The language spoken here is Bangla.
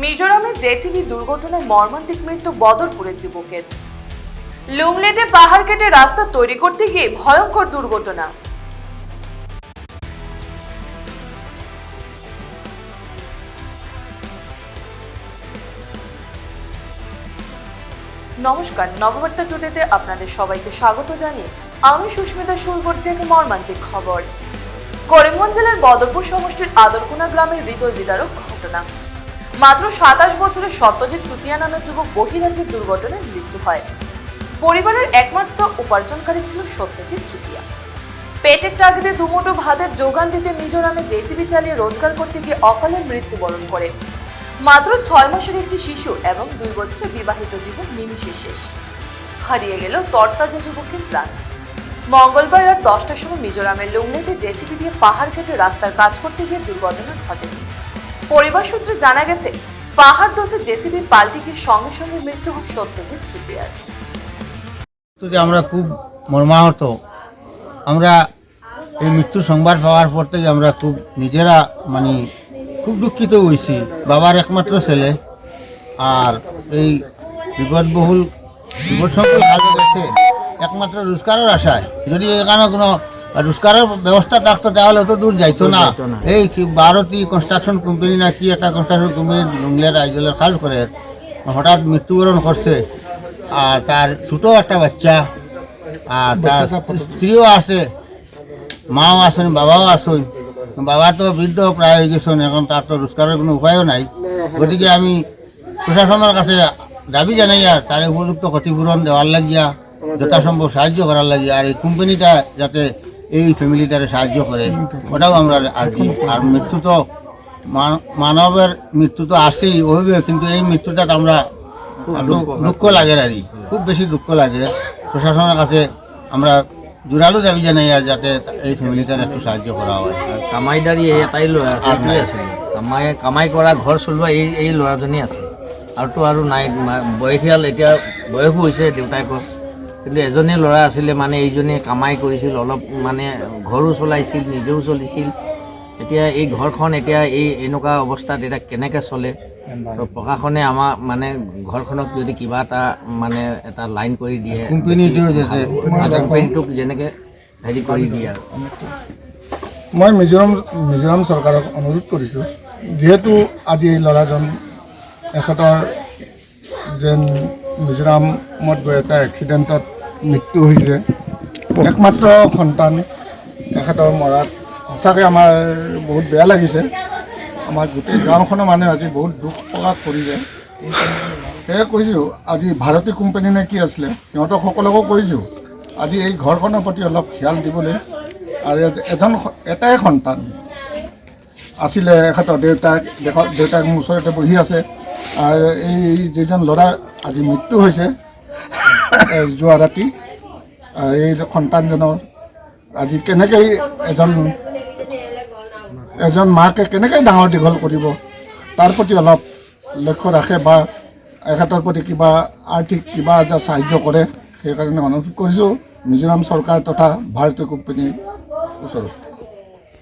মিজোরামে জেসিবি দুর্ঘটনায় মর্মান্তিক মৃত্যু বদরপুরের যুবকের। লুংলেতে পাহাড় কেটে রাস্তা তৈরি করতে গিয়ে ভয়ঙ্কর দুর্ঘটনা। নমস্কার, নববার্তা টুডেতে আপনাদের সবাইকে স্বাগত জানিয়ে আমি সুস্মিতা শুরু করছি এক মর্মান্তিক খবর। করিমগঞ্জ জেলার বদরপুর সমষ্টির আদরকুনা গ্রামের হৃদয় বিদারক ঘটনা। মাত্র 27 বছরের সত্যজিৎ চুতিয়া নামের যুবক বহিরাজ্যের দুর্ঘটনায় মৃত্যু হয়। পরিবারের একমাত্র উপার্জনকারী ছিল সত্যজিৎ চুতিয়া। পেটের তাগিদে দুমুঠো ভাতের যোগান দিতে মিজোরামে জেসিবি চালিয়ে রোজগার করতে গিয়ে অকালে মৃত্যুবরণ করে। মাত্র 6 মাসের একটি শিশু এবং 2 বছরের বিবাহিত জীবন নিমিষে শেষ। হারিয়ে গেল তরতাজা যুবকের প্রাণ। মঙ্গলবার রাত 10টার সময় মিজোরামের লুংলেতে জেসিবি দিয়ে পাহাড় কেটে রাস্তার কাজ করতে গিয়ে দুর্ঘটনা ঘটে। পরিবার সূত্রে জানা গেছে, পাহাড় ধসে জেসিবি পাল্টে গিয়ে সঙ্গে সঙ্গে মৃত্যু হয় সত্যজিৎ চুতিয়ার। আমরা খুব মর্মাহত। আমরা এই মৃত্যুর সংবাদ পাওয়ার পর থেকে আমরা খুব নিজেরা খুব দুঃখিত হয়েছি। বাবার একমাত্র ছেলে, আর এই বিপদবহুল বিপদসংকুল কাজে গেছে একমাত্র রোজগারের আশায়। যদি এখানে কোনো রোজগারের ব্যবস্থা থাকতো তাহলে অত দূর যাইতো না। এই ভারতী কনস্ট্রাকশন কোম্পানি না কি একটা কনস্ট্রাকশন কোম্পানি লুংলের আইজলের কাজ করে হঠাৎ মৃত্যুবরণ করছে। আর তার ছোটো একটা বাচ্চা, আর তার স্ত্রীও আছে, মাও আছেন, বাবাও আছেন। বাবা তো বৃদ্ধ প্রায় হয়ে গেছেন, এখন তার তো রোজগারের কোনো উপায়ও নাই। গতিকে আমি প্রশাসনের কাছে দাবি জানাই আর তার উপযুক্ত ক্ষতিপূরণ দেওয়ার লাগিয়া যথাসম্ভব সাহায্য করার লাগিয়া, আর এই কোম্পানিটা যাতে এই ফ্যামিলিটারে সাহায্য করে ওটাও আমরা আর্জি। আর মৃত্যু তো মানবের মৃত্যু তো আসেই ওইভাবে, কিন্তু এই মৃত্যুটা আমরা দুঃখ লাগে আর খুব বেশি দুঃখ লাগে। প্রশাসনের কাছে আমরা জোরালো দাবি জানাই আর যাতে এই ফ্যামিলিটার একটু সাহায্য করা হয়। কামাইদারি এটাই ল'ৰা আছে, কামাই কৰা ঘৰ চলোৱা এই ল'ৰাজনী আছে, আৰুতো আৰু নাই। বয়সীয়াল, এতিয়া বয়সো হৈছে দেউতাকৰ, কিন্তু এজনেই ল'ৰা আছিলে। এইজনে কামাই কৰিছিল, অলপ ঘৰো চলাইছিল, নিজেও চলিছিল। এতিয়া এই ঘৰখন এতিয়া এনেকুৱা অৱস্থাত এতিয়া কেনেকৈ চলে? প্ৰশাসনে আমাৰ ঘৰখনক যদি কিবা এটা লাইন কৰি দিয়ে, কোম্পানীটোক যেনেকৈ হেৰি কৰি দিয়ে। আৰু মই মিজোৰাম চৰকাৰক অনুৰোধ কৰিছোঁ, যিহেতু আজি এই ল'ৰাজন এখেতৰ যেন মিজোৰামত গৈ এটা এক্সিডেণ্টত মৃত্যু হৈছে, একমাত্ৰ সন্তান এখেতৰ মৰাত সঁচাকৈ আমাৰ বহুত বেয়া লাগিছে। আমাৰ গোটেই গাঁওখনৰ মানুহে আজি বহুত দুখ প্ৰকাশ কৰিছে। সেয়ে কৈছোঁ, আজি ভাৰতী কোম্পানী নে কি আছিলে, সিহঁতক সকলোকো কৈছোঁ আজি এই ঘৰখনৰ প্ৰতি অলপ খিয়াল দিবলৈ। আৰু এটাই সন্তান আছিলে এখেতৰ, দেউতাক মোৰ ওচৰতে বহি আছে। আৰু এই যিজন ল'ৰা আজি মৃত্যু হৈছে যোৱা ৰাতি, এই সন্তানজনৰ আজি কেনেকৈ এজন মাকে কেনেকৈ ডাঙৰ দীঘল কৰিব তাৰ প্ৰতি অলপ লক্ষ্য ৰাখে, বা এখেতৰ প্ৰতি কিবা আৰ্থিক কিবা এটা সাহায্য কৰে। সেইকাৰণে অনুৰোধ কৰিছোঁ মিজোৰাম চৰকাৰ তথা ভাৰতীয় কোম্পানীৰ ওচৰত।